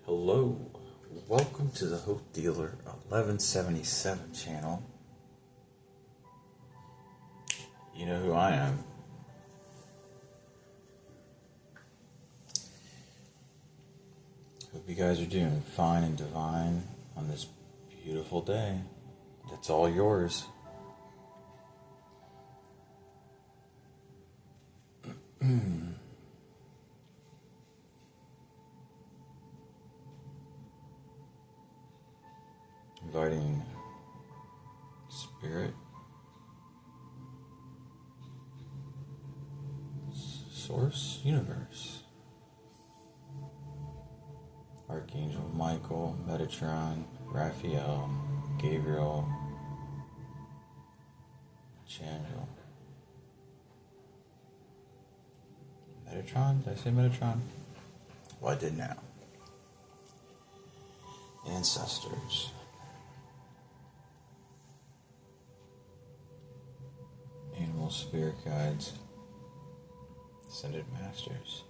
Hello, welcome to the Hope Dealer 1177 channel. You know who I am. Hope you guys are doing fine and divine on this beautiful day. That's all yours. Inviting Spirit, Source, Universe, Archangel Michael, Metatron, Raphael, Gabriel, Channel. Metatron? Did I say Metatron? Well, I did now. Ancestors. Animal spirit guides. Ascended masters.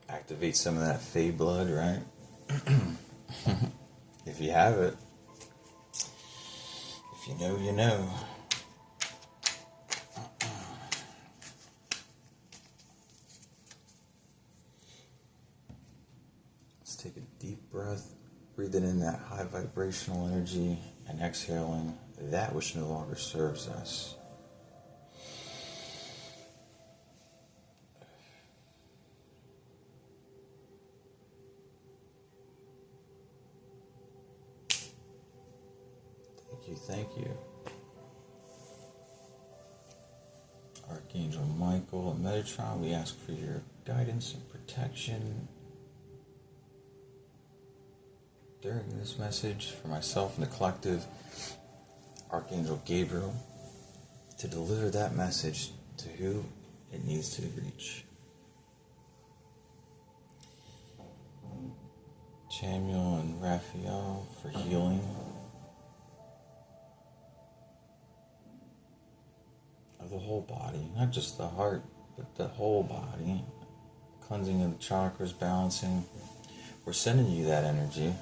Activate some of that Fey blood, right? If you have it. If you know, you know. Let's take a deep breath, breathing in that high vibrational energy and exhaling that which no longer serves us. Thank you. Archangel Michael and Metatron, we ask for your guidance and protection during this message for myself and the collective. Archangel Gabriel, to deliver that message to who it needs to reach. Chamuel and Raphael for healing of the whole body, not just the heart, but the whole body. Cleansing of the chakras, balancing. We're sending you that energy.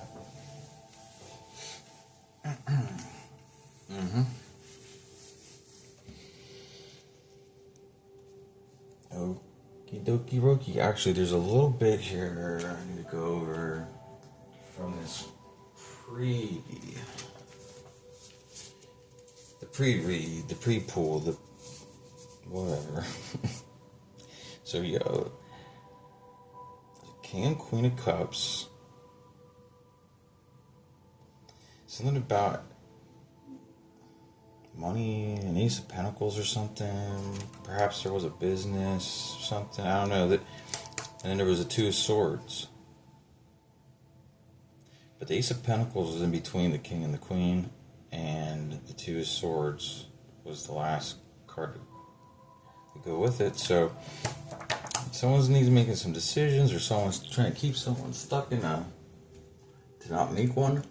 Okie dokie rokie. Actually, there's a little bit here I need to go over from this pre-read, the pre-pool, the whatever. So, King and Queen of Cups. Something about money and Ace of Pentacles or something. Perhaps there was a business or something. I don't know. And then there was a Two of Swords. But the Ace of Pentacles was in between the King and the Queen. And the Two of Swords was the last card to go with it. So someone needs making some decisions, or someone's trying to keep someone stuck in to not make one.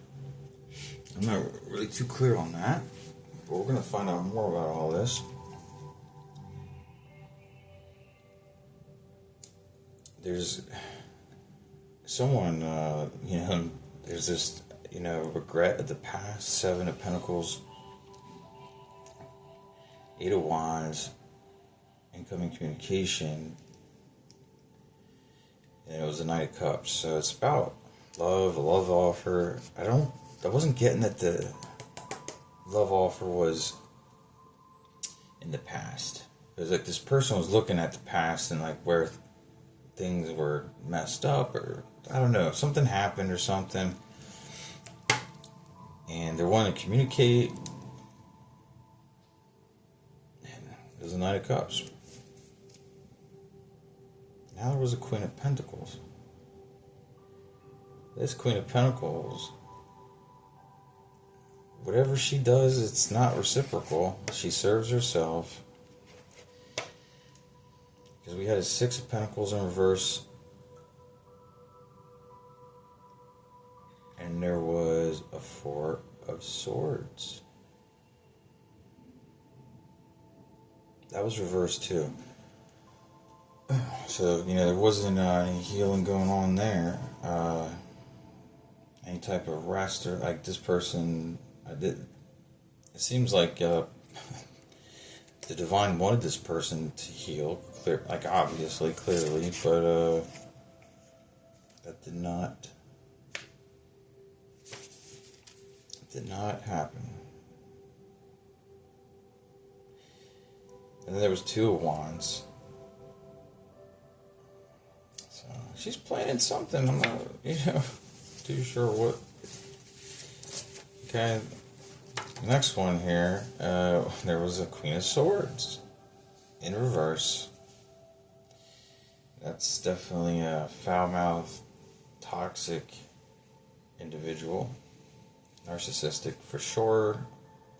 I'm not really too clear on that, but we're going to find out more about all this. There's someone, there's this, regret of the past. Seven of Pentacles, Eight of Wands, incoming communication, and it was the Knight of Cups. So it's about love, a love offer. I wasn't getting that the love offer was in the past. It was like this person was looking at the past and like where things were messed up, or I don't know, something happened or something. And they're wanting to communicate. And there's a Knight of Cups. Now there was a Queen of Pentacles. This Queen of Pentacles, whatever she does, it's not reciprocal. She serves herself. Because we had a Six of Pentacles in reverse. And there was a Four of Swords. that was reversed too. So, there wasn't any healing going on there. Any type of rest or like this person, I did. It seems like the divine wanted this person to heal, like obviously, clearly, but that did not happen. And then there was Two of Wands. So she's planning something. I'm not, too sure what. Okay, next one here. There was a Queen of Swords in reverse. That's definitely a foul-mouthed, toxic individual. Narcissistic for sure.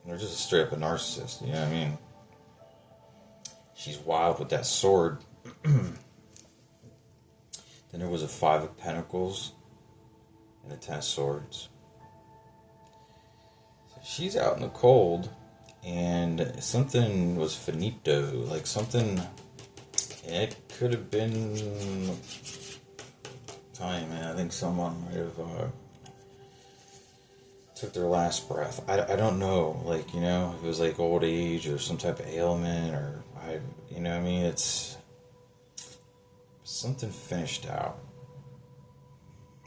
They're just straight up a narcissist, you know what I mean? She's wild with that sword. Then there was a Five of Pentacles and a Ten of Swords. So she's out in the cold, and something was finito, like something. It could have been. Time, man. I think someone might have took their last breath. I don't know, like, if it was like old age or some type of ailment, or what I mean, it's something finished out.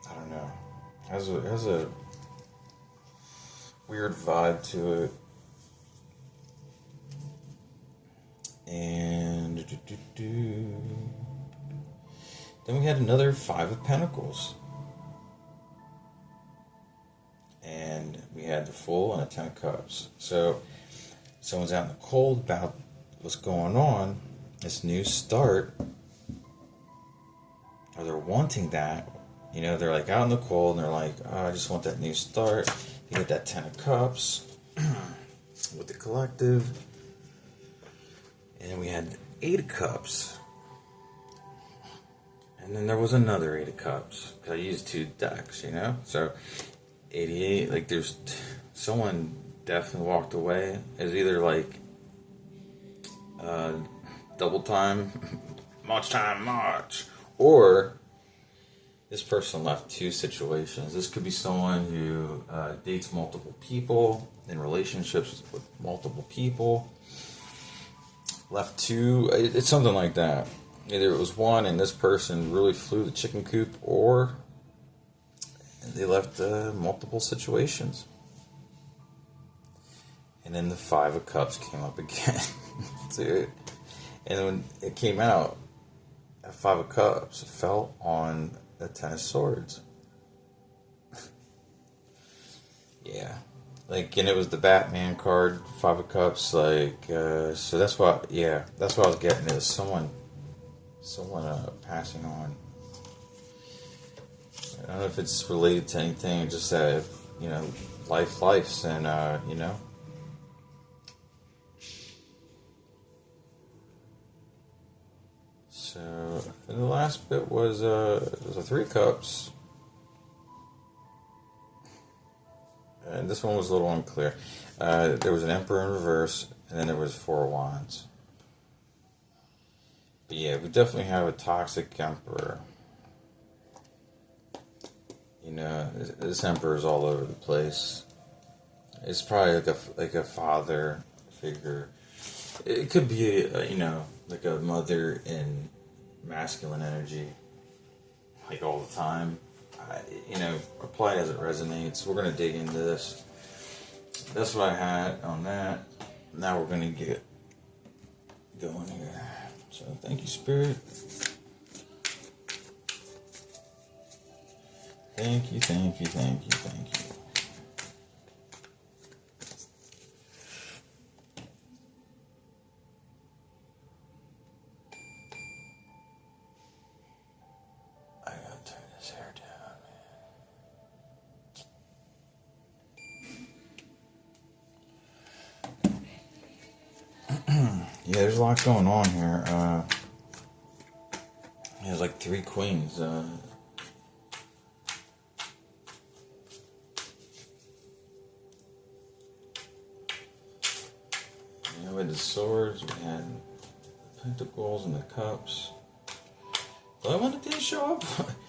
I don't know. It has a weird vibe to it. And then we had another Five of Pentacles. And we had the Fool and a Ten of Cups. So someone's out in the cold about what's going on, this new start, or they're wanting that. They're like out in the cold and they're like, I just want that new start. You get that Ten of Cups with the collective. And then we had Eight of Cups. And then there was another Eight of Cups. Because I used two decks, So 88, like there's someone definitely walked away. It was either like double time, much, or this person left two situations. This could be someone who dates multiple people, in relationships with multiple people. Left two, it's something like that. Either it was one and this person really flew the chicken coop, or they left multiple situations. And then the Five of Cups came up again. Dude. And when it came out, that Five of Cups fell on the Ten of Swords. Yeah. Like, and it was the Batman card, Five of Cups, like, so that's what I was getting. It was someone passing on. I don't know if it's related to anything, just that, life's, and, So, and the last bit was a Three of Cups. And this one was a little unclear. There was an Emperor in reverse, and then there was Four of Wands. But yeah, we definitely have a toxic Emperor. This Emperor is all over the place. It's probably like a father figure. It could be like a mother in masculine energy, like all the time. Apply as it resonates. We're gonna dig into this. That's what I had on that. Now we're gonna get going here. So thank you, Spirit. Thank you. I gotta turn this hair down, man. Yeah, there's a lot going on here. There's like three queens. We had the Swords, we had Pentacles and the Cups. The other one that didn't show up,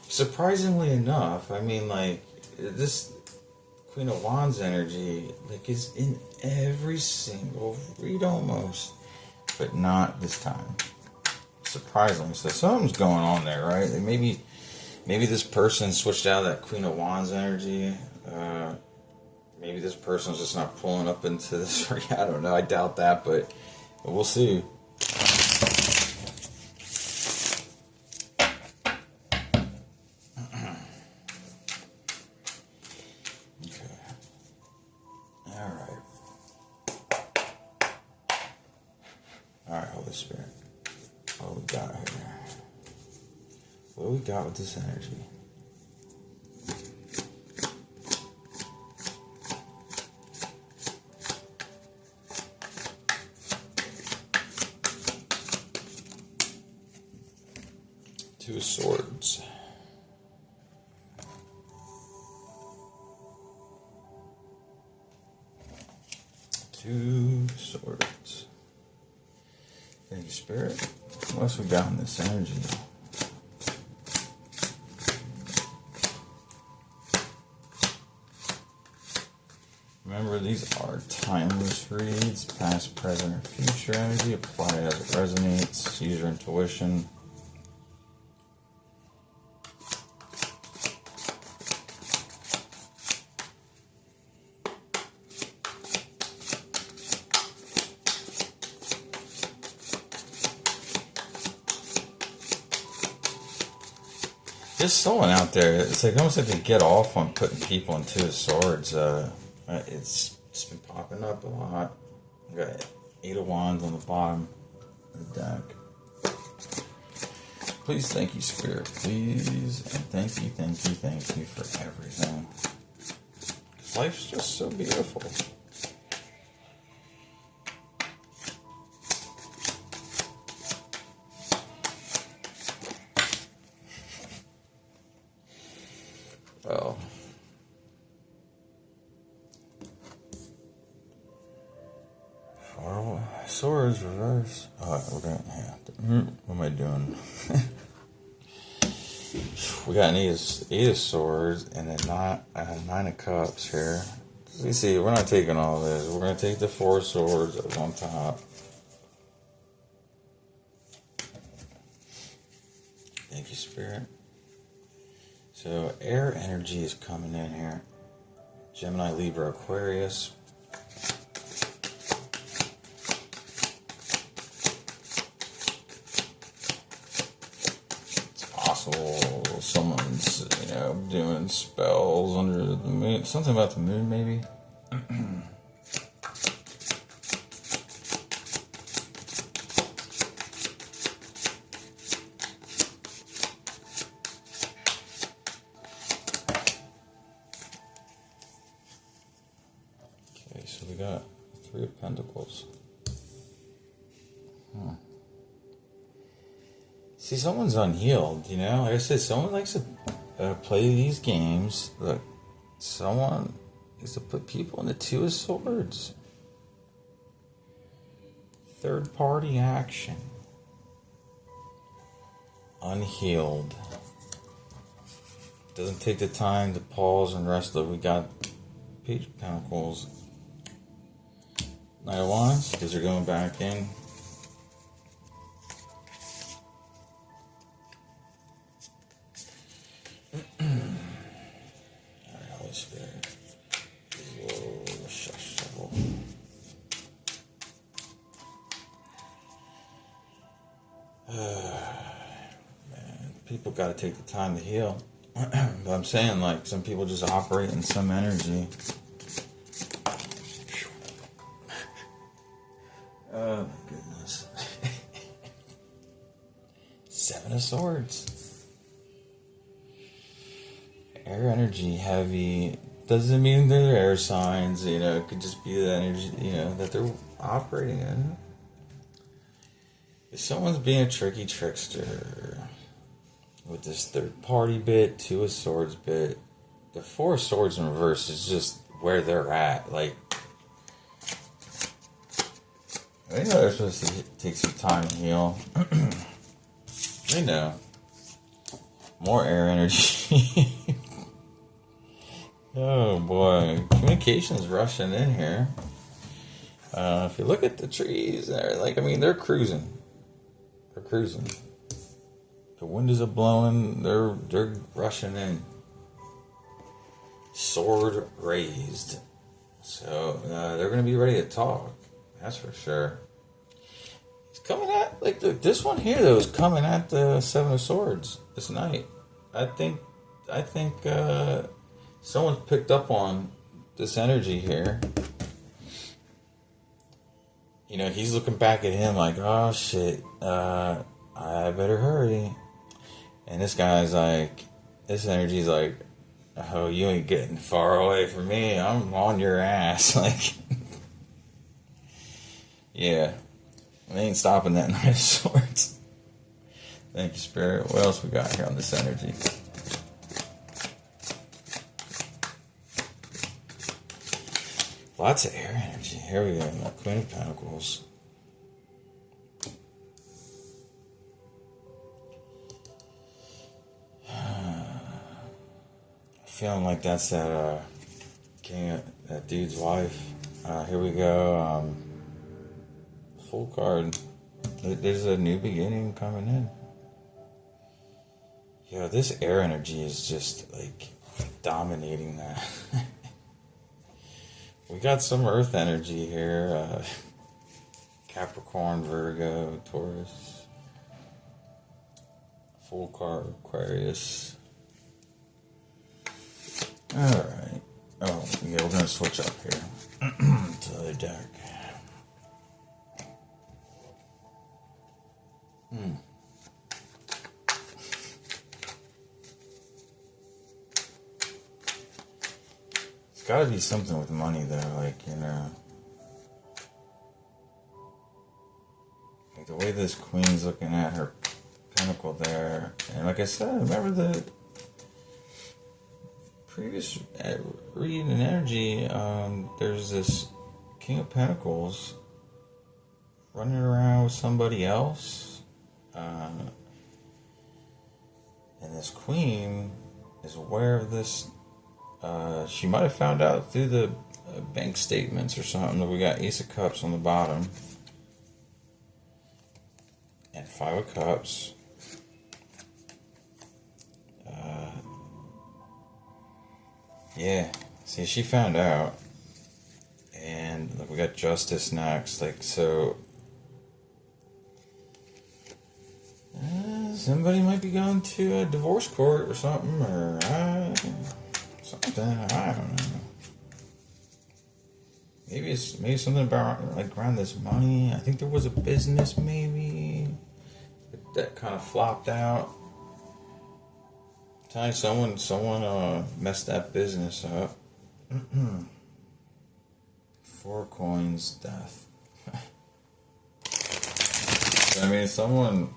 surprisingly enough, I mean, like, this Queen of Wands energy, like, is in every single read almost, but not this time. Surprisingly. So something's going on there, right? Like maybe this person switched out of that Queen of Wands energy. Maybe this person's just not pulling up into this. I don't know. I doubt that, but we'll see. Okay. All right. All right, Holy Spirit. What we got here? What we got with this energy? Two of Swords. Two Swords. Thank you, Spirit. What else we got in this energy? Remember, these are timeless reads, past, present, or future energy. Apply it as it resonates. Use your intuition. There's someone out there, it's like almost like they get off on putting people in Two of Swords. It's been popping up a lot. We got 8 of Wands on the bottom of the deck. Please, thank you, Spirit. Please, and thank you for everything. Life's just so beautiful. Well, Swords reverse. We're gonna. Yeah. What am I doing? We got an eight of Swords and a 9 of Cups here. So you see, we're not taking all this. We're gonna take the 4 of Swords on top. Thank you, Spirit. So air energy is coming in here. Gemini, Libra, Aquarius. It's possible someone's, doing spells under the moon. Something about the moon, maybe. So we got 3 of Pentacles. See, someone's unhealed, Like I said, someone likes to play these games. Look, someone likes to put people in the 2 of Swords. Third party action. Unhealed. Doesn't take the time to pause and rest. Look, we got Page of Pentacles. 9 of Wands, because they're going back in. Alright, Holy Spirit. Whoa, shovel. Man, people gotta take the time to heal. But I'm saying, like, some people just operate in some energy. Oh my goodness. 7 of Swords. Air energy heavy. Doesn't mean they're air signs, it could just be the energy, that they're operating in. If someone's being a tricky trickster with this third party bit, 2 of Swords bit, the 4 of Swords in reverse is just where they're at. Like, They know they're supposed to take some time to heal. They know. More air energy. Oh boy, communication's rushing in here. If you look at the trees, they're cruising. They're cruising. The windows are blowing. They're rushing in. Sword raised. So they're gonna be ready to talk. That's for sure. He's coming at this one here though is coming at the Seven of Swords this night. I think someone's picked up on this energy here. You know, he's looking back at him like, oh shit, I better hurry. And this guy's like, this energy's like, oh, you ain't getting far away from me. I'm on your ass. Like, yeah, they ain't stopping that Knight of Swords. Thank you, Spirit. What else we got here on this energy? Lots of air energy. Here we go. Queen of Pentacles. Feeling like that's that that dude's wife. Here we go. Full card. There's a new beginning coming in. Yo, this air energy is just like dominating that. We got some earth energy here. Capricorn, Virgo, Taurus. Full card, Aquarius. Alright. Oh, yeah, we're going to switch up here to the other deck. It's got to be something with money, though. Like, you know. Like, the way this queen's looking at her pentacle there. And like I said, remember the previous reading and energy, there's this King of Pentacles running around with somebody else, and this queen is aware of this. She might have found out through the bank statements or something that we got Ace of Cups on the bottom and Five of Cups. Yeah, see, she found out, and look, we got Justice next. Like, so somebody might be going to a divorce court or something, or something. I don't know. Maybe something about like around this money. I think there was a business maybe that kind of flopped out. Someone messed that business up. Four coins, death. I mean, someone's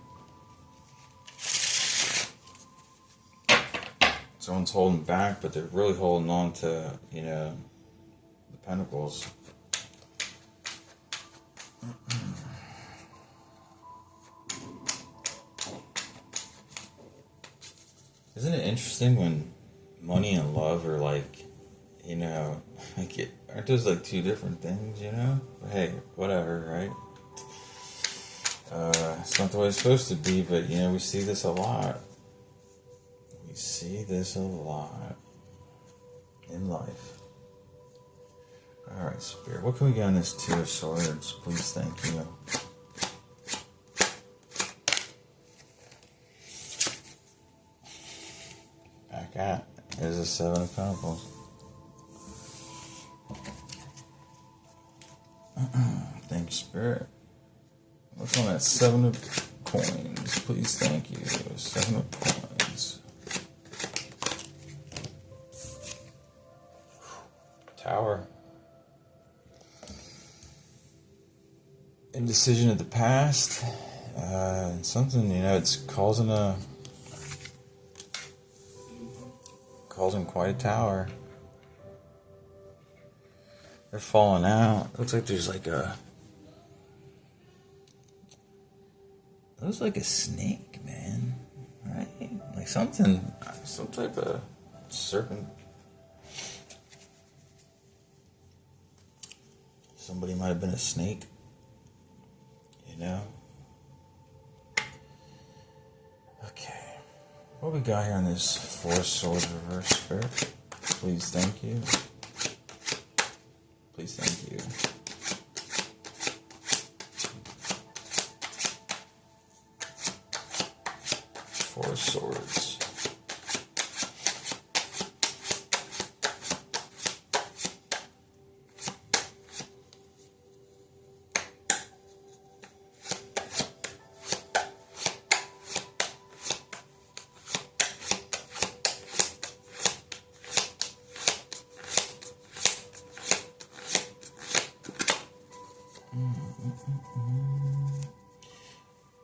holding back, but they're really holding on to, you know, the pentacles. Isn't it interesting when money and love are like, you know, like aren't those like two different things, you know? But hey, whatever, right? It's not the way it's supposed to be, but you know, we see this a lot. We see this a lot in life. Alright, Spirit, what can we get on this Two of Swords? Please, thank you. There's a Seven of Pentacles. Thank you, Spirit. What's on that Seven of Coins? Please, thank you. Seven of Coins. Tower. Indecision of the past. Something, you know, it's causing quite a tower. They're falling out. Looks like there's like a It was like a snake, man. Right? Like some type of serpent. Somebody might have been a snake. You know? Okay. What we got here on this Four Swords reverse spirit? Please, thank you. Please, thank you. Four Swords.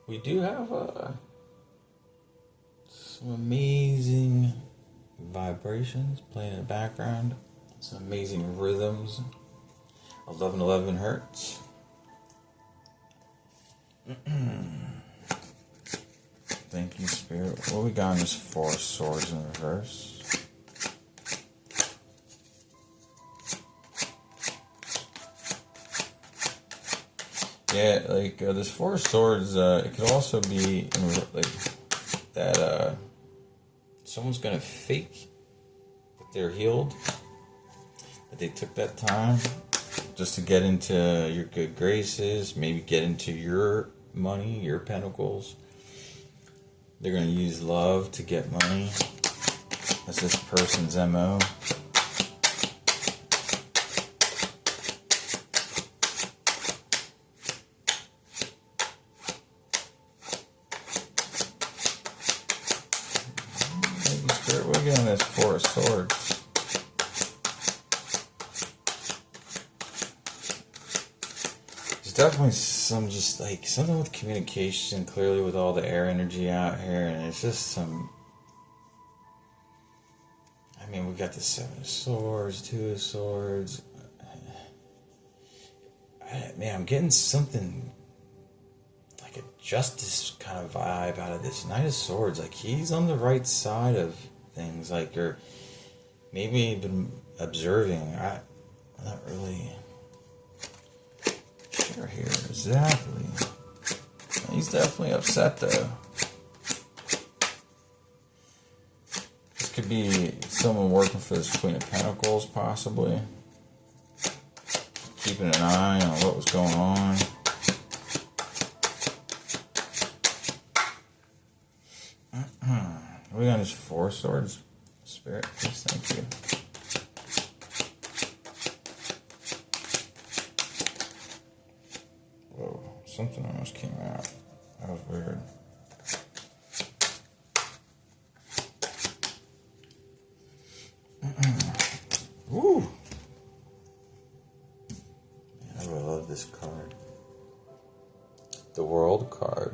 We do have some amazing vibrations playing in the background. Some amazing rhythms. 1111 hertz. Thank you, Spirit. What we got on this Four Swords in reverse? Yeah, like this Four Swords, it could also be like that someone's gonna fake that they're healed, that they took that time just to get into your good graces, maybe get into your money, your pentacles. They're gonna use love to get money. That's this person's MO. We're getting this Four of Swords. There's definitely some just like something with communication, clearly with all the air energy out here, and it's just some. I mean, we got the Seven of Swords, Two of Swords. Man, I'm getting something like a justice kind of vibe out of this Knight of Swords. Like he's on the right side of things, like, or maybe been observing. I'm not really sure here exactly. He's definitely upset though. This could be someone working for this Queen of Pentacles, possibly keeping an eye on what was going on. We got his Four Swords. Spirit, please, thank you. Whoa, something almost came out. That was weird. Woo! Man, I really love this card. The World card.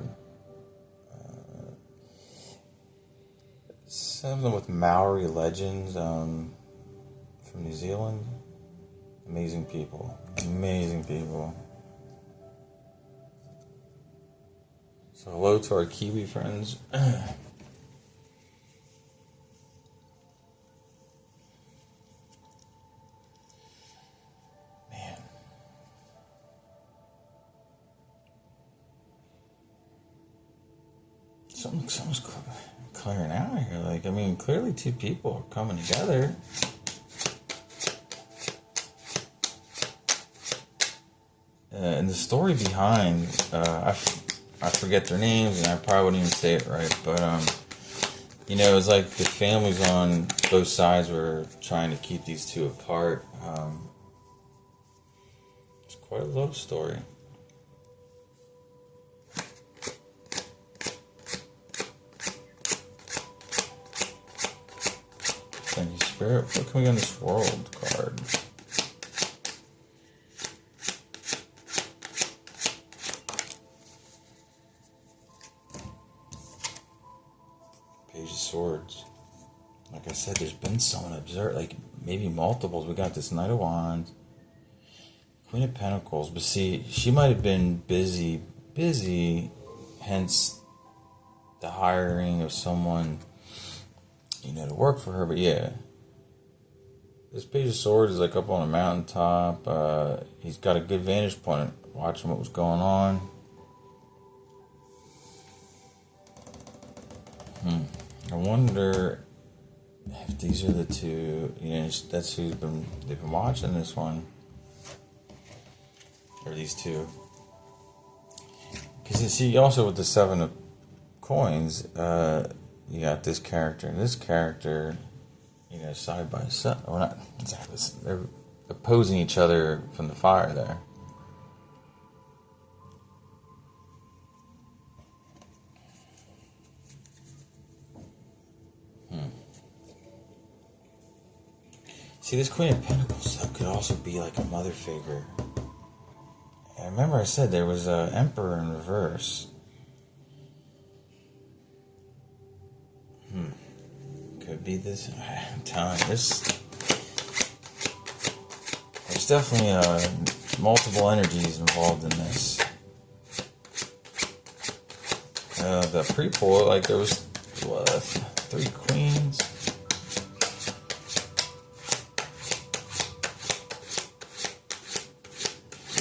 Something with Maori legends from New Zealand. Amazing people. Amazing people. So hello to our Kiwi friends. Man. Something's clearing out here. Like, I mean, clearly two people are coming together. And the story behind, I forget their names, and I probably wouldn't even say it right, but, you know, it's like the families on both sides were trying to keep these two apart. It's quite a love story. Thank you, Spirit. What can we get on this World card? Page of Swords. Like I said, there's been someone observed, like maybe multiples. We got this Knight of Wands, Queen of Pentacles. But see, she might have been busy hence the hiring of someone, to work for her. But yeah, this Page of Swords is like up on a mountaintop. He's got a good vantage point watching what was going on. I wonder if these are the two, that's who's they've been watching this one. Or these two. Because you see, also with the 7 of coins, you got this character and this character, side by side. Well, not exactly. They're opposing each other from the fire there. See, this Queen of Pentacles could also be like a mother figure. I remember I said there was an Emperor in reverse. Could be this. I'm telling you, there's definitely multiple energies involved in this. The pre-pull, like there was 3 queens.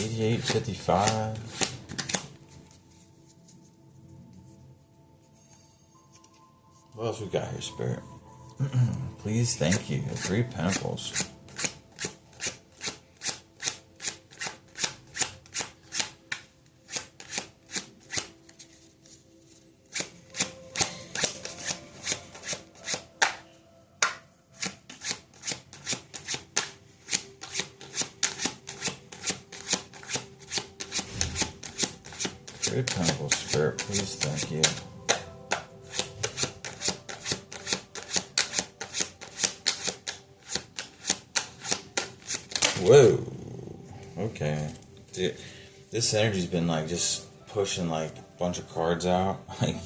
$88.55. What else we got here, Spirit? Please, thank you. 3 Pentacles. Three Pentacles, Spirit, please, thank you. Whoa. Okay. Dude, this energy's been like just pushing like a bunch of cards out like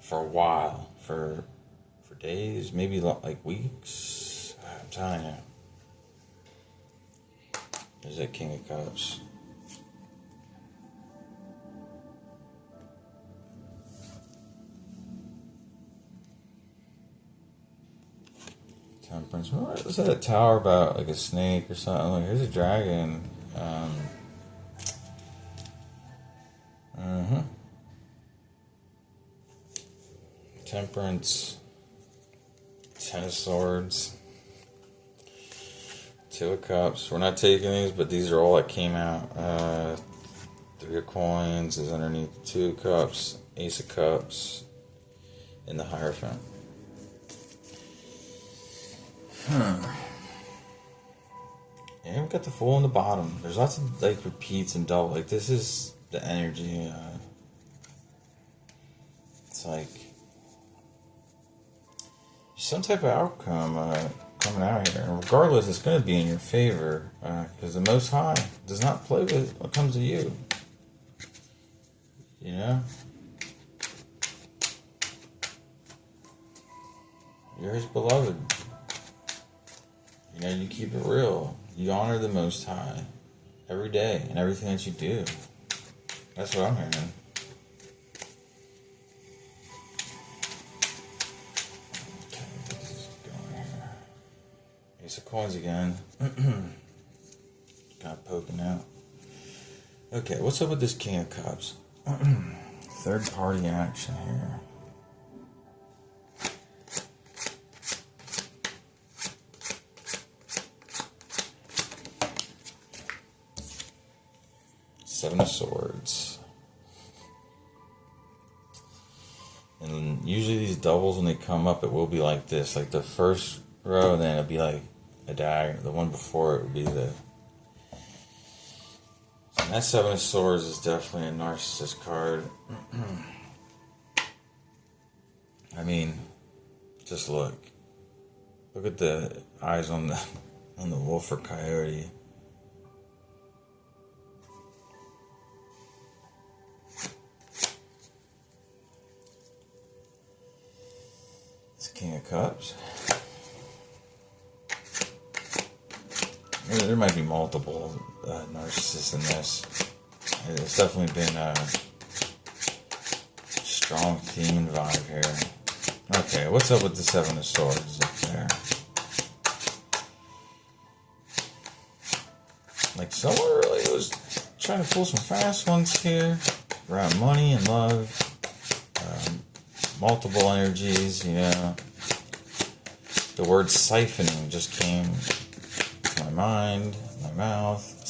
for a while. For days, maybe like weeks. I'm telling you. There's that King of Cups. Temperance. What was that, a tower about like a snake or something? Like, here's a dragon. Temperance. 10 of Swords. 2 of Cups. We're not taking these, but these are all that came out. 3 of Coins is underneath. 2 of Cups. Ace of Cups. And the Hierophant. And we got the Fool on the bottom. There's lots of like repeats and double. Like this is the energy. It's like some type of outcome coming out here. And regardless, it's going to be in your favor because the Most High does not play with what comes to you. You know? You're His beloved. You keep it real. You honor the Most High every day and everything that you do. That's what I'm hearing. Okay, this is going here. Ace of Coins again. Kind of poking out. Okay, what's up with this King of Cups? Third party action here. Seven of Swords. And usually these doubles, when they come up, it will be like this. Like the first row, and then it'll be like a dagger. The one before it would be the... And that Seven of Swords is definitely a narcissist card. I mean, just look. Look at the eyes on the wolf or coyote. King of Cups. There might be multiple narcissists in this. It's definitely been strong teen vibe here. Okay, what's up with the Seven of Swords up there? Like someone really was trying to pull some fast ones here around money and love, multiple energies, you know. The word siphoning just came to my mind, my mouth.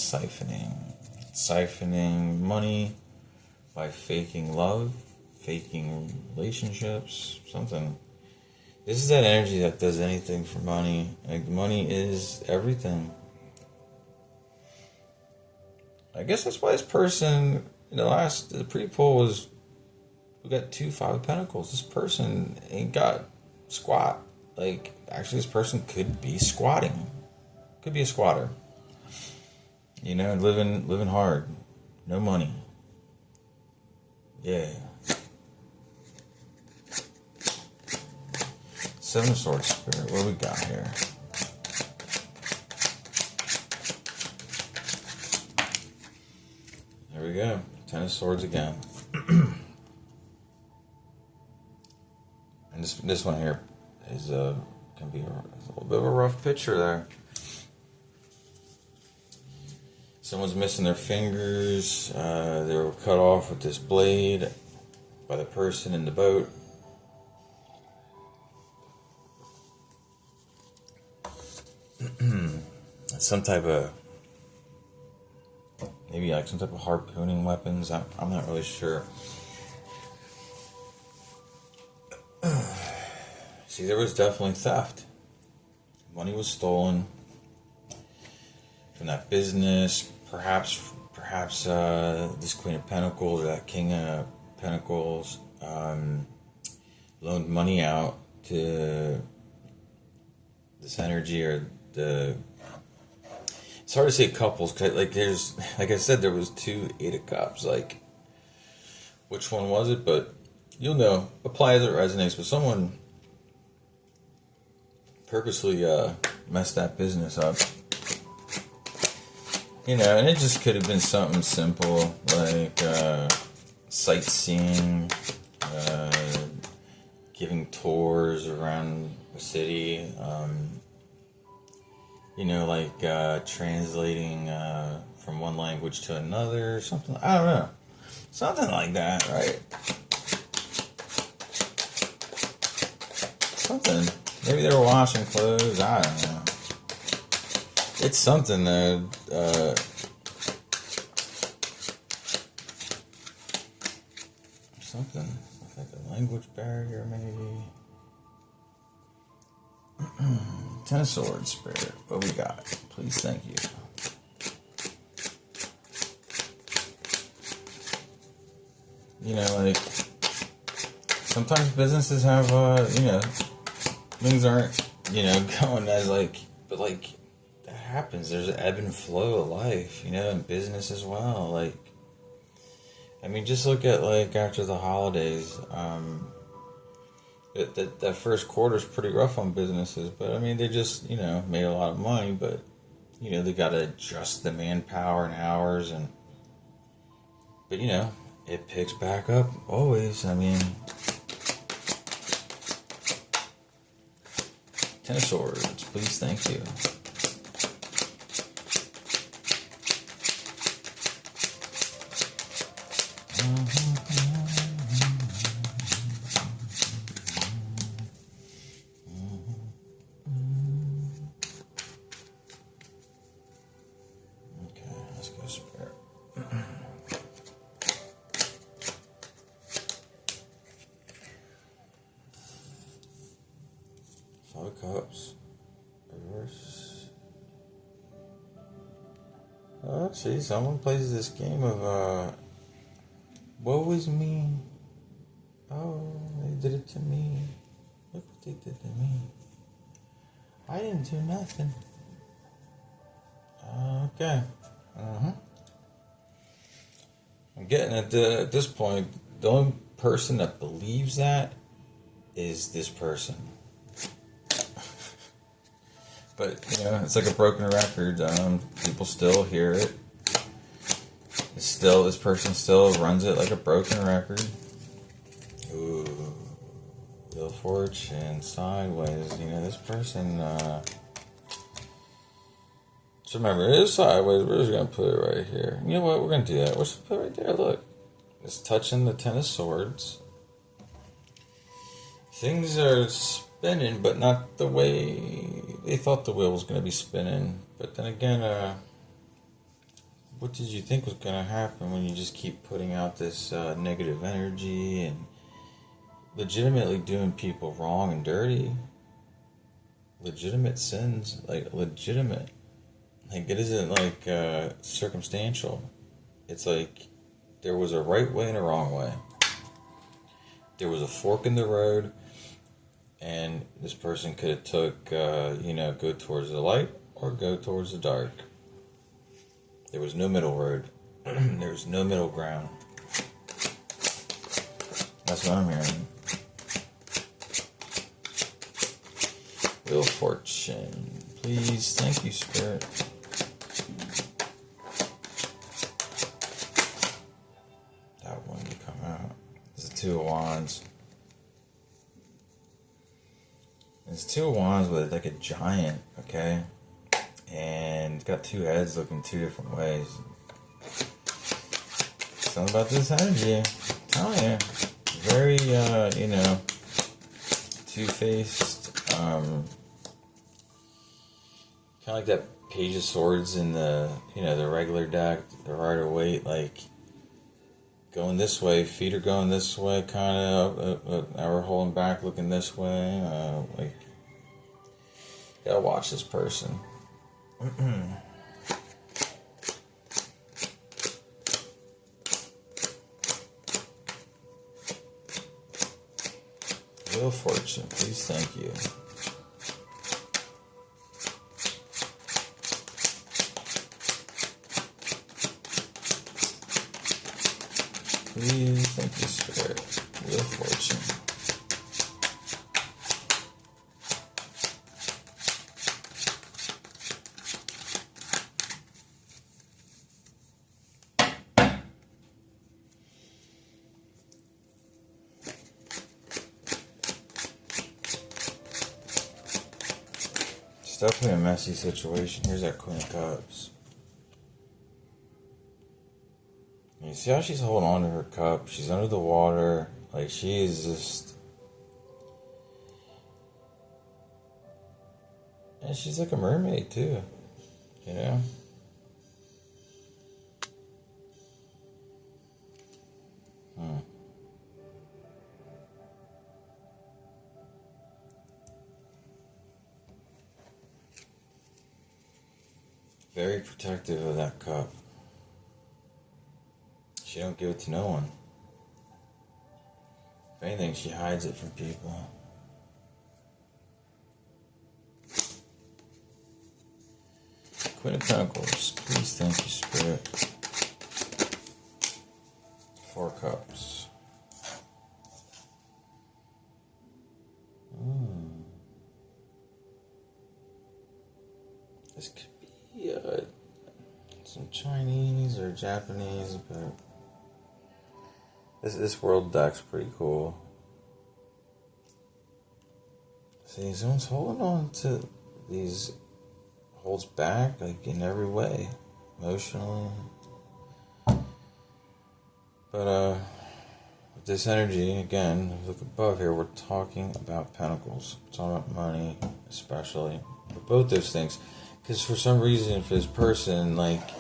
Siphoning money by faking love, faking relationships, something. This is that energy that does anything for money. Like, money is everything. I guess that's why this person, the pre-pull was, we got 2 5 of Pentacles. This person ain't got squat. Like, actually, this person could be squatting. Could be a squatter. You know, living hard. No money. Yeah. Seven of Swords Spirit. What do we got here? There we go. 10 of Swords again. And this one here is can be a little bit of a rough picture there. Someone's missing their fingers. They were cut off with this blade by the person in the boat. Some type of, maybe like some type of harpooning weapons. I'm not really sure. See, there was definitely theft. Money was stolen from that business. Perhaps this Queen of Pentacles or that King of Pentacles loaned money out to this energy or the. It's hard to say couples, cause like I said, there was 2 8 of Cups. Like, which one was it? But you'll know. Apply as it resonates. But someone purposely messed that business up. You know, and it just could have been something simple like sightseeing, giving tours around the city. You know, like translating from one language to another, something. I don't know, something like that, right? Something. Maybe they were washing clothes. I don't know. It's something though. Something like a language barrier, maybe. 10 of Swords, Spirit. What we got? Please, thank you. You know, like sometimes businesses have, things aren't, going as but that happens. There's an ebb and flow of life, in business as well. Like, I mean, just look at after the holidays. That first quarter is pretty rough on businesses, but I mean, they just made a lot of money, but they got to adjust the manpower and hours, but it picks back up always. I mean, 10 of Swords, please, thank you. Cups, reverse. Oh, see, someone plays this game of, woe is me. Oh, they did it to me. Look what they did to me. I didn't do nothing. Okay. I'm getting at this point, the only person that believes that is this person. But, it's like a broken record. People still hear it. This person still runs it like a broken record. Ooh, Wheel of Fortune sideways. You know, this person. So remember, it is sideways. We're just gonna put it right here. You know what? We're gonna do that. We're just put it right there. Look, it's touching the Ten of Swords. Things are spinning, but not the way they thought the wheel was gonna be spinning. But then again, what did you think was gonna happen when you just keep putting out this negative energy and legitimately doing people wrong and dirty? Legitimate sins, like legitimate. Like, it isn't like circumstantial. It's like there was a right way and a wrong way. There was a fork in the road, and this person could have took, go towards the light or go towards the dark. There was no middle road. There was no middle ground. That's what I'm hearing. Wheel of Fortune. Please, thank you, Spirit. That one to come out. It's the Two of Wands. It's Two of Wands with like a giant, okay? And it's got two heads looking two different ways. Something about this energy, I'm telling you. Very, two-faced. Kind of like that Page of Swords in the, the regular deck, the Rider-Waite, like going this way, feet are going this way, kind of. Now we're holding back, looking this way. Gotta watch this person. Wheel of Fortune, please, thank you. Please, thank you, Spirit. Wheel of Fortune. It's definitely a messy situation. Here's that Queen of Cups. You see how she's holding on to her cup? She's under the water. Like, she is just... And she's like a mermaid, too. You know? Very protective of that cup. She don't give it to no one. If anything, she hides it from people. Queen of Pentacles, please, thank you, Spirit. Four Cups. This could be some Chinese or Japanese, but this world deck's pretty cool. See, someone's holding on to these, holds back, like, in every way, emotionally. But with this energy, again, look above here, we're talking about Pentacles. We're talking about money, especially. But both those things. Because for some reason, for this person, like,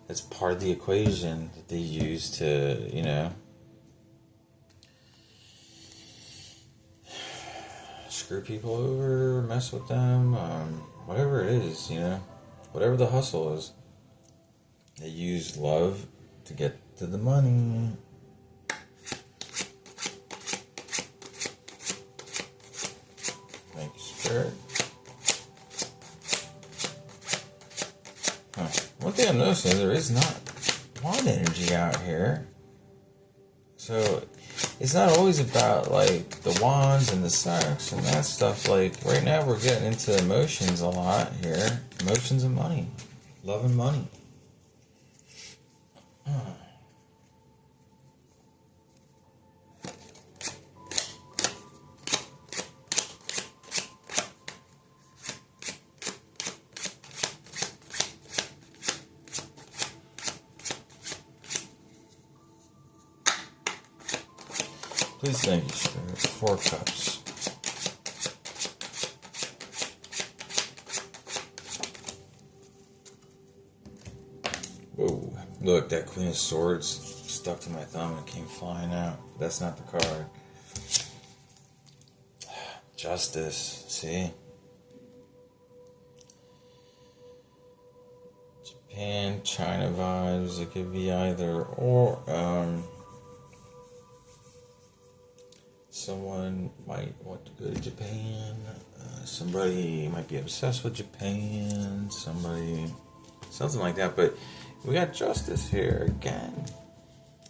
that's part of the equation that they use to, screw people over, mess with them, whatever it is, whatever the hustle is. They use love to get to the money. Thank you, Spirit. One thing I'm noticing is there is not wand energy out here. So it's not always about, like, the wands and the sex and that stuff. Like, right now we're getting into emotions a lot here. Emotions and money. Love and money. Please thank you, Spirit. 4 cups. Whoa. Look, that Queen of Swords stuck to my thumb and came flying out. That's not the card. Justice. See? Japan, China vibes. It could be either or. Someone might want to go to Japan. Somebody might be obsessed with Japan. Something like that. But we got justice here again.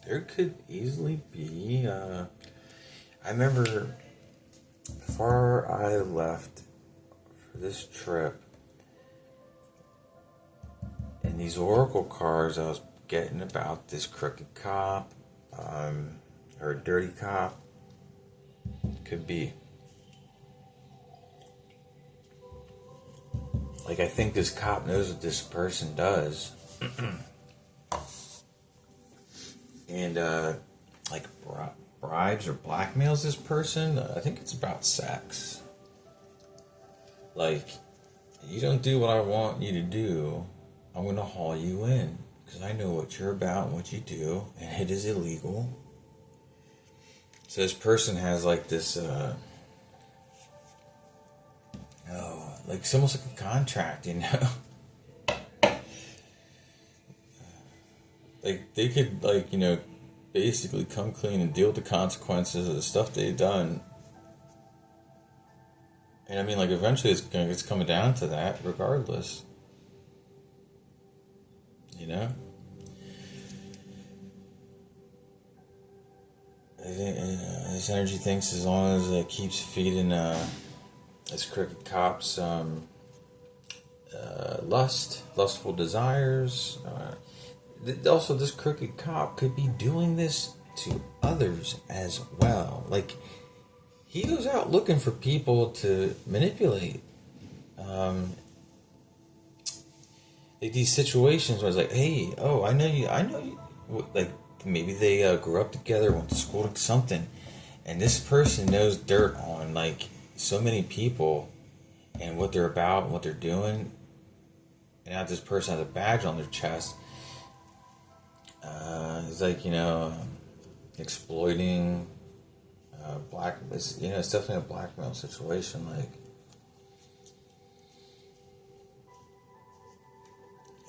There could easily be. I remember before I left for this trip, and these oracle cards I was getting about this crooked cop, or a dirty cop. Could be. Like, I think this cop knows what this person does. And, like, bribes or blackmails this person. I think it's about sex. Like, you don't do what I want you to do, I'm going to haul you in. Because I know what you're about and what you do. And it is illegal. So this person has like this, like it's almost like a contract, you know? Like they could, like, you know, basically come clean and deal with the consequences of the stuff they've done. And I mean, like, eventually it's coming down to that regardless. You know? This energy thinks as long as it keeps feeding this crooked cop's lustful desires. Also, this crooked cop could be doing this to others as well. Like, he goes out looking for people to manipulate. Like these situations where it's like, hey, oh, I know you. Like, maybe they grew up together, went to school or something, and this person knows dirt on, like, so many people and what they're about and what they're doing. And now this person has a badge on their chest. It's like, you know, exploiting, it's definitely a blackmail situation. Like,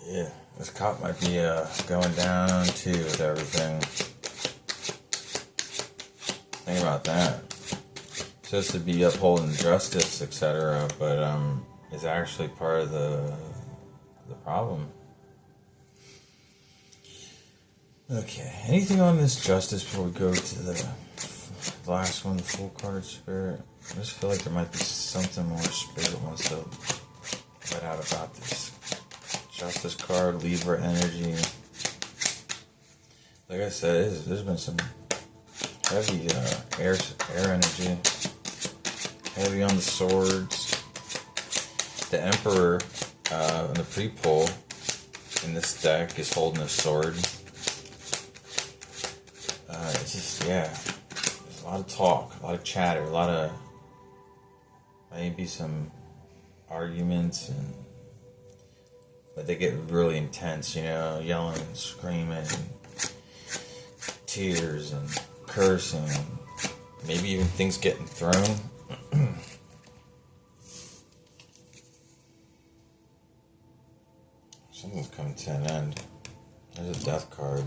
yeah, this cop might be going down too with everything. Think about that. Supposed to be upholding justice, etc., but is actually part of the problem. Okay, anything on this justice before we go to the last one, the full card spirit? I just feel like there might be something more spirit wants to let out about this. Justice card, Libra energy. Like I said, there's been some heavy air energy. Heavy on the swords. The Emperor in the pre-pull in this deck is holding a sword. It's just, yeah. There's a lot of talk, a lot of chatter, a lot of maybe some arguments, but they get really intense, you know, yelling and screaming, and tears and cursing, maybe even things getting thrown. Something's coming to an end. There's a death card,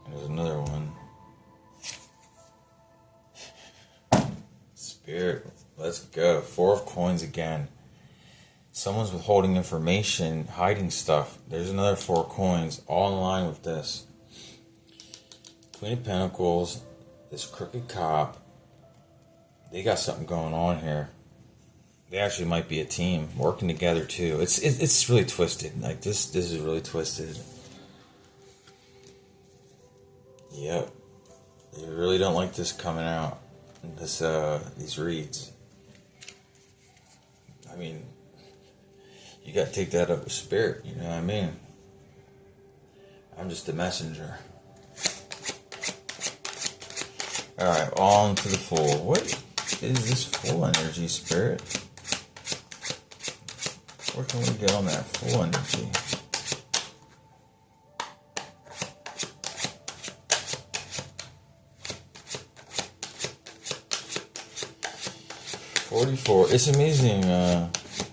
and there's another one. Spirit, let's go. 4 of coins again. Someone's withholding information, hiding stuff. There's another 4 coins, all in line with this. Queen of Pentacles, this crooked cop. They got something going on here. They actually might be a team working together too. It's really twisted. Like this is really twisted. Yep. They really don't like this coming out. These reads. I mean, you gotta take that up with spirit, you know what I mean? I'm just a messenger. Alright, on to the full. What is this full energy, Spirit? Where can we get on that full energy? $44. It's amazing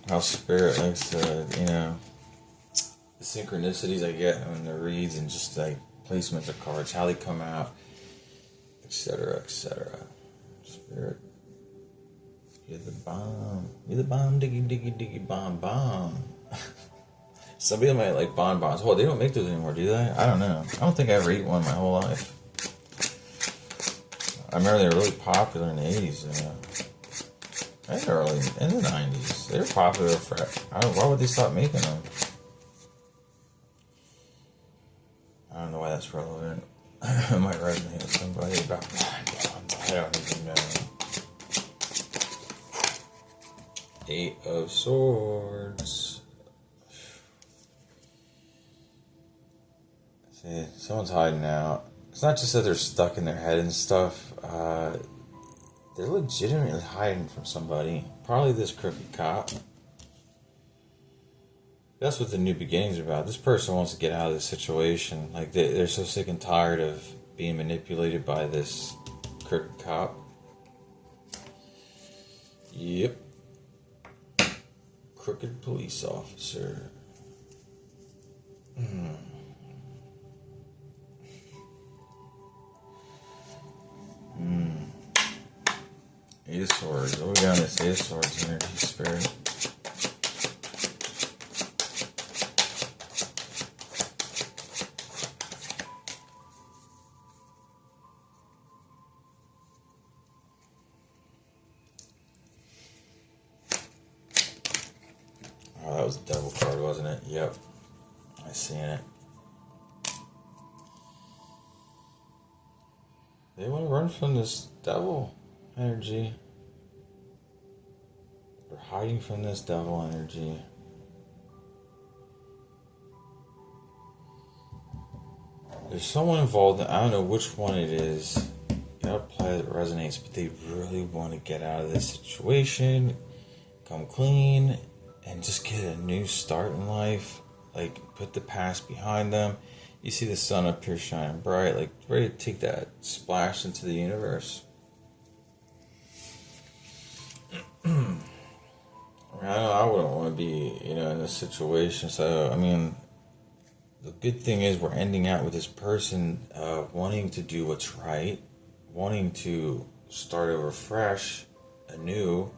how Spirit likes to, the synchronicities I get in the reads and just like placements of cards, how they come out, etc., etc. Spirit, you're the bomb. You're the bomb, diggy, diggy, diggy, bomb, bomb. Some people might like bonbons. Oh, they don't make those anymore, do they? I don't know. I don't think I ever ate one my whole life. I remember they were really popular in the 80s. And early in the 90s. They were popular for... why would they stop making them? I don't know why that's relevant. I might resonate with somebody about bonbons. I don't even know. 8 of Swords. See, someone's hiding out. It's not just that they're stuck in their head and stuff. They're legitimately hiding from somebody. Probably this crooked cop. That's what the New Beginning's about. This person wants to get out of this situation. Like, they're so sick and tired of being manipulated by this crooked cop. Yep. Crooked police officer. Eight of Swords. What we got on this Eight of Swords energy, Spirit? Oh, that was the Devil card, wasn't it? Yep. I seen it. They want to run from this Devil energy. They're hiding from this Devil energy. There's someone involved. I don't know which one it is. You gotta play that resonates, but they really want to get out of this situation, come clean, and just get a new start in life. Like, put the past behind them. You see the sun up here shining bright, like ready to take that splash into the universe. I wouldn't want to be, in this situation. So, the good thing is we're ending out with this person wanting to do what's right, wanting to start over fresh, anew.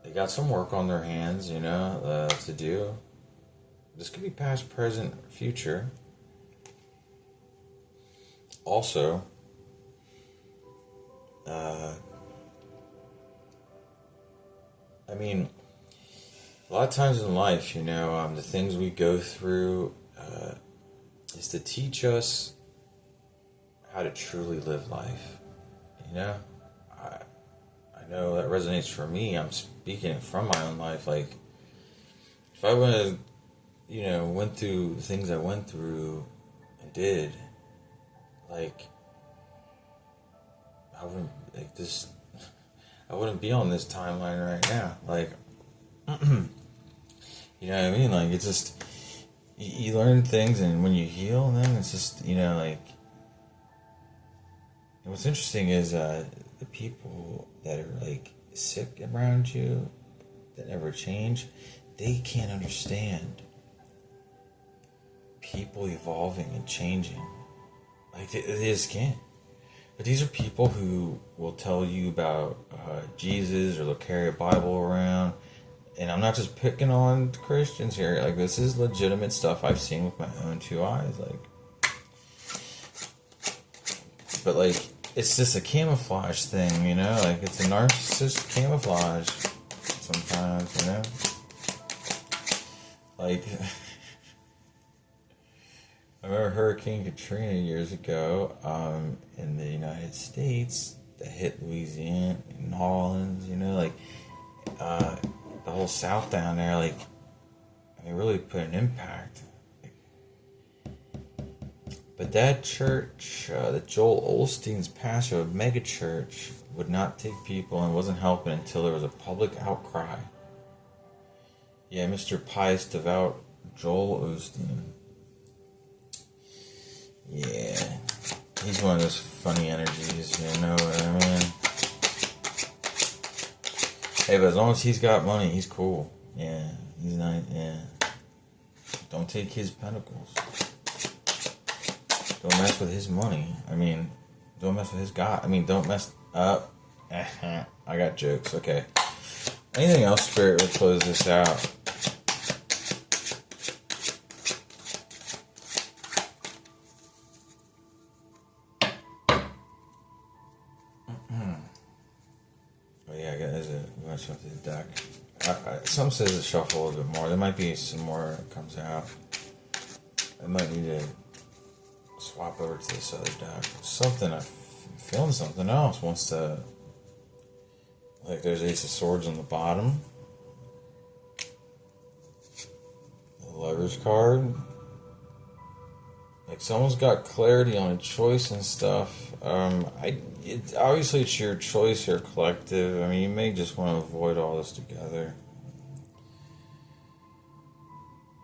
They got some work on their hands, to do. This could be past, present, future. Also, a lot of times in life, the things we go through is to teach us how to truly live life. I know that resonates for me. I'm speaking it from my own life. Like, if I would have, went through the things I went through and did, like, I wouldn't be on this timeline right now. Like, you know what I mean? Like, it's just, you learn things, and when you heal, then it's just, and what's interesting is the people that are, like, sick around you, that never change, they can't understand people evolving and changing. Like, they just can't. But these are people who will tell you about Jesus, or they'll carry a Bible around. And I'm not just picking on Christians here. Like, this is legitimate stuff I've seen with my own two eyes. Like, but, like, it's just a camouflage thing, Like, it's a narcissist camouflage sometimes, Like, I remember Hurricane Katrina years ago in the United States that hit Louisiana and New Orleans, the whole South down there, like, it really put an impact. But that church, that Joel Osteen's pastor of mega church, would not take people and wasn't helping until there was a public outcry. Yeah, Mr. Pious Devout Joel Osteen. Yeah, he's one of those funny energies, you know what I mean? Hey, but as long as he's got money, he's cool. Yeah, he's not, yeah. Don't take his pentacles. Don't mess with his money. I mean, don't mess with his God. I mean, don't mess up. I got jokes, okay. Anything else, Spirit, will close this out? Oh yeah, I got a shuffle the deck. Some says to shuffle a little bit more. There might be some more that comes out. I might need to swap over to this other deck. Something, I'm feeling something else wants to... Like there's Ace of Swords on the bottom. The Lover's card. Like someone's got clarity on a choice and stuff. Obviously it's your choice or collective. I mean, you may just want to avoid all this together.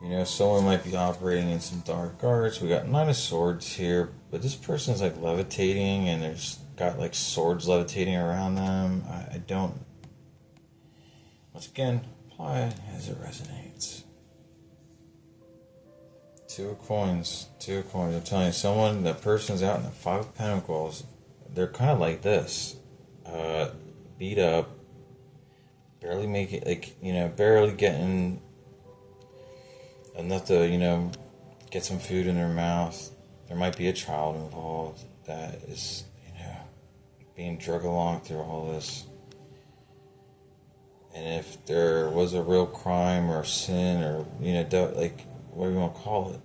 You know, someone might be operating in some dark arts. We got Nine of Swords here, but this person's like levitating and there's got like swords levitating around them. I don't... Once again, apply it as it resonates. Two of coins. I'm telling you, that person's out in the Five of Pentacles. They're kind of like this. Beat up. Barely make it, like, you know, barely getting enough to, you know, get some food in their mouth. There might be a child involved that is, you know, being dragged along through all this. And if there was a real crime or sin or, you know, like, what do you want to call it?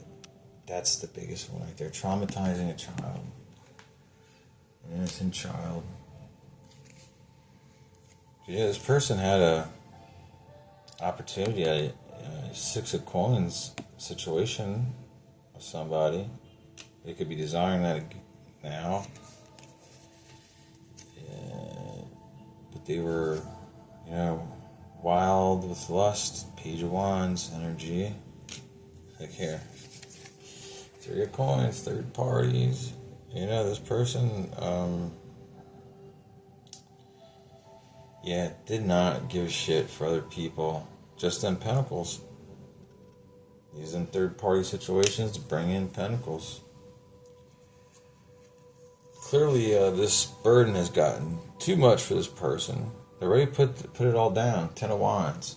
That's the biggest one right there. Traumatizing a child. An innocent child. Yeah, this person had a opportunity at a Six of Coins situation with somebody. They could be desiring that now. Yeah, but they were, you know, wild with lust. Page of Wands energy. Like here. Three of Coins, third parties. You know, this person, did not give a shit for other people. Just in Pentacles. Using third party situations to bring in Pentacles. Clearly, this burden has gotten too much for this person. They're ready to put it all down. Ten of Wands.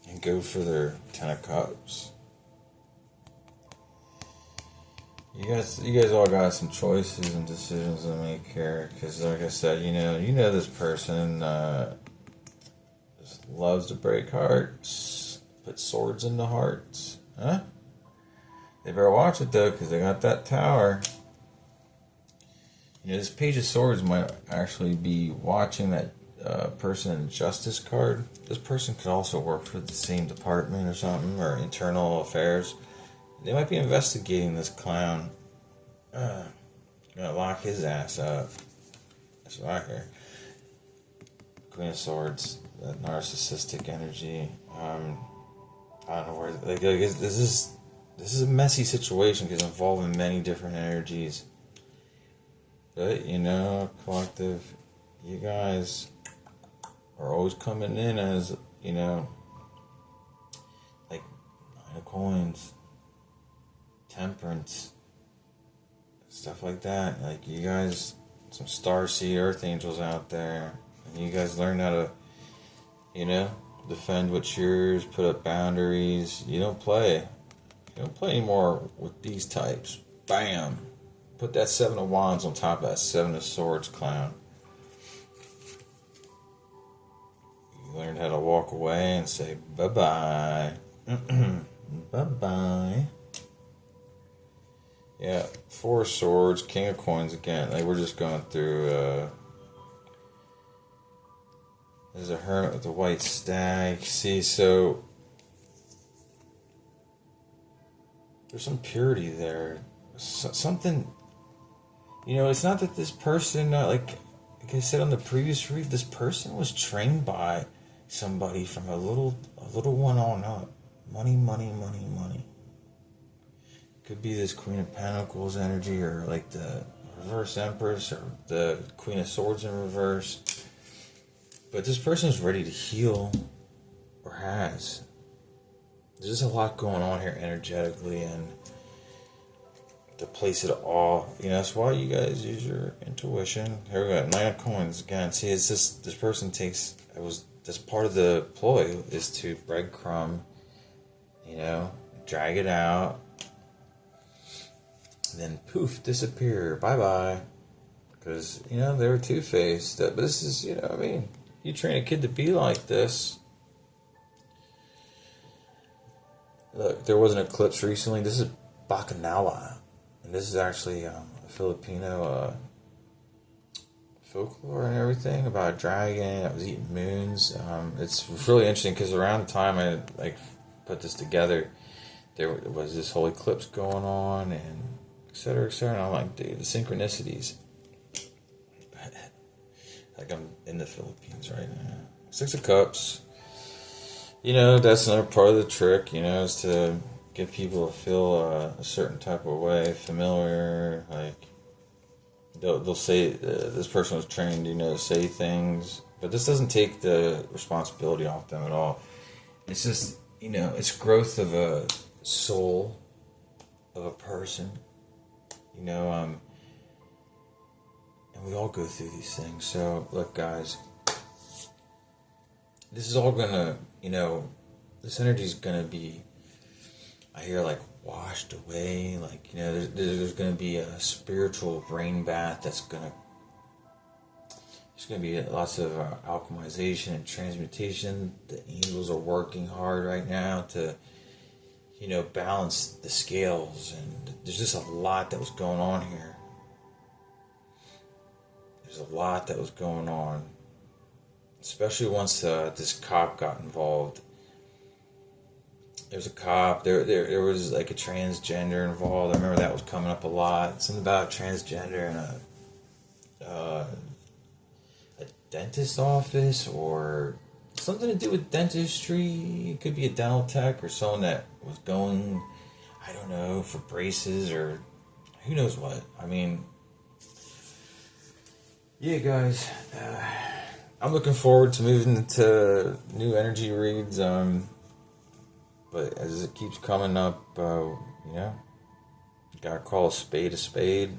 And go for their Ten of Cups. You guys all got some choices and decisions to make here, because like I said, you know this person just loves to break hearts, put swords into hearts, huh? They better watch it though, because they got that Tower. You know, this Page of Swords might actually be watching that person in Justice card. This person could also work for the same department or something, or internal affairs. They might be investigating this clown. Gonna lock his ass up. That's what I hear. Queen of Swords, that narcissistic energy. I don't know where. Like this is a messy situation because involving many different energies. But you know, collective, you guys are always coming in as, you know, like Nine of Coins. Temperance, stuff like that. Like you guys, some starseed earth angels out there, and you guys learn how to, you know, defend what's yours, put up boundaries. You don't play anymore with these types. Bam, put that Seven of Wands on top of that Seven of Swords clown. You learned how to walk away and say bye bye. Bye bye. Yeah, Four of Swords, King of Coins again. Like we're just going through. There's a Hermit with a white stag. See, so There's some purity there. Something, it's not that this person, like I said on the previous read, this person was trained by somebody from a little one on up. Money, money, money, money. Could be this Queen of Pentacles energy, or like the reverse Empress, or the Queen of Swords in reverse. But this person is ready to heal, or has. There's just a lot going on here energetically, and to place it all, that's why you guys use your intuition. Here we go, 9 of Coins again. See, it's just this person that's part of the ploy, is to breadcrumb, drag it out, then poof, disappear, bye bye. Because they were two-faced. But this is, you train a kid to be like this. Look, there was an eclipse recently. This is Bacchanala. And this is actually a Filipino folklore and everything about a dragon that was eating moons. It's really interesting because around the time I put this together, there was this whole eclipse going on, and et cetera, et cetera. And I'm like, dude, the synchronicities. Like I'm in the Philippines right now. 6 of Cups. That's another part of the trick, is to get people to feel a certain type of way, familiar. Like, they'll say, this person was trained, to say things. But this doesn't take the responsibility off them at all. It's just, it's growth of a soul, of a person. And we all go through these things. So, look, guys, this is all gonna, this energy's gonna be, I hear, like, washed away. Like, there's gonna be a spiritual brain bath that's gonna, there's gonna be lots of alchemization and transmutation. The angels are working hard right now to, balance the scales. And there's just a lot that was going on here. There's a lot that was going on, especially once this cop got involved. There's a cop. There was like a transgender involved. I remember that was coming up a lot. Something about transgender in a dentist office, or something to do with dentistry. It could be a dental tech or someone that was going, I don't know, for braces or who knows what. I mean, yeah, guys, I'm looking forward to moving into new energy reads. But as it keeps coming up, you gotta call a spade a spade.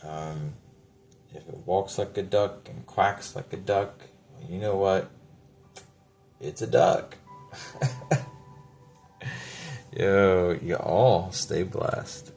If it walks like a duck and quacks like a duck, you know what? It's a duck. Yo, you all stay blessed.